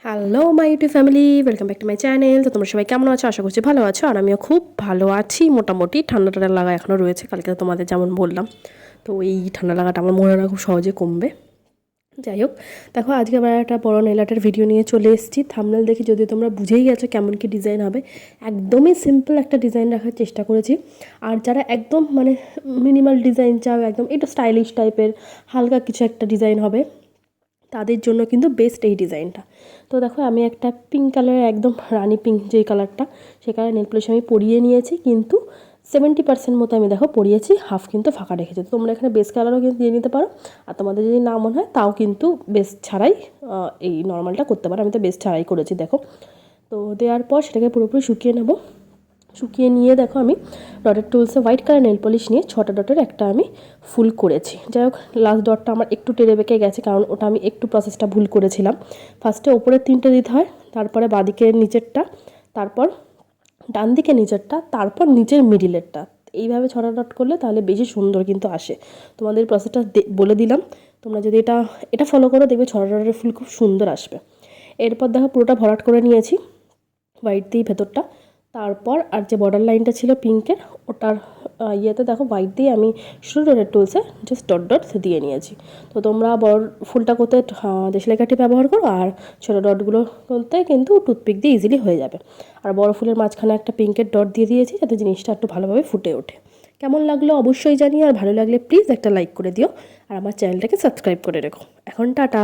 Hello my YouTube family, welcome back to my channel. তো তোমরা সবাই কেমন আছো? আশা করছি ভালো আছো। আর আমিও খুব ভালো আছি মোটামুটি। ঠান্ডা টান্ডা লাগা এখনও রয়েছে, কালকে তোমাদের যেমন বললাম। তো এই ঠান্ডা লাগাটা আমার মনে হয় খুব সহজে কমবে। যাই হোক, দেখো আজকে আবার একটা বড় নেল আর্টের ভিডিও নিয়ে চলে এসেছি। থাম্বনেল দেখে যদি তোমরা বুঝেই গেছো কেমন কি ডিজাইন হবে। একদমই সিম্পল একটা ডিজাইন রাখার চেষ্টা করেছি। আর যারা একদম মানে মিনিমাল ডিজাইন চাও, একদম একটু স্টাইলিশ টাইপের হালকা কিছু একটা ডিজাইন হবে, তাদের জন্য কিন্তু বেস্ট এই ডিজাইনটা। তো দেখো আমি একটা পিঙ্ক কালারের, একদম রানি পিঙ্ক যেই কালারটা, সেই কালার নেল পলিশ আমি পরিয়ে নিয়েছি। কিন্তু 70% মতো আমি দেখো পরিয়েছি, হাফ কিন্তু ফাঁকা রেখেছি। তো তোমরা এখানে বেস কালারও কিন্তু দিয়ে নিতে পারো। আর তোমাদের যদি না মনে হয় তাও কিন্তু বেস ছাড়াই এই নর্মালটা করতে পারো। আমি তো বেস ছাড়াই করেছি দেখো। তো দেওয়ার পর সেটাকে পুরোপুরি শুকিয়ে নেব। শুকিয়ে নিয়ে দেখো আমি ডটের টুলসে হোয়াইট কালার নেল পলিশ নিয়ে 6টা ডটের একটা আমি ফুল করেছি। যাই হোক, লাস্ট ডটটা আমার একটু টেরে বেঁকে গেছে, কারণ ওটা আমি একটু প্রসেসটা ভুল করেছিলাম। ফার্স্টে ওপরের 3টে দিতে হয়, তারপরে বাঁদিকের নিচেরটা, তারপর ডান দিকে নিচেরটা, তারপর নিচের মিডিলেরটা। এইভাবে 6টা ডট করলে তাহলে বেশি সুন্দর কিন্তু আসে। তোমাদের প্রসেসটা বলে দিলাম, তোমরা যদি এটা ফলো করো দেখবে 6টা ডটের ফুল খুব সুন্দর আসবে। এরপর দেখো পুরোটা ভরাট করে নিয়েছি হোয়াইট দিয়ে ভেতরটা। তারপর আর যে বর্ডার লাইনটা ছিল পিঙ্কের, ওটার ইয়েতে দেখো হোয়াইট দিয়ে আমি শুধু ডটের টুলসে জাস্ট ডট ডট দিয়ে নিয়েছি। তো তোমরা বড় ফুলটা করতে দেশলাই কাঠি ব্যবহার করো, আর ছোটো ডটগুলো করতে কিন্তু টুথপিক দিয়ে ইজিলি হয়ে যাবে। আর বড় ফুলের মাঝখানে একটা পিঙ্কের ডট দিয়ে দিয়েছি, যাতে জিনিসটা একটু ভালোভাবে ফুটে ওঠে। কেমন লাগলো অবশ্যই জানিও, আর ভালো লাগলে প্লিজ একটা লাইক করে দিও, আর আমার চ্যানেলটাকে সাবস্ক্রাইব করে রেখো। এখন টাটা।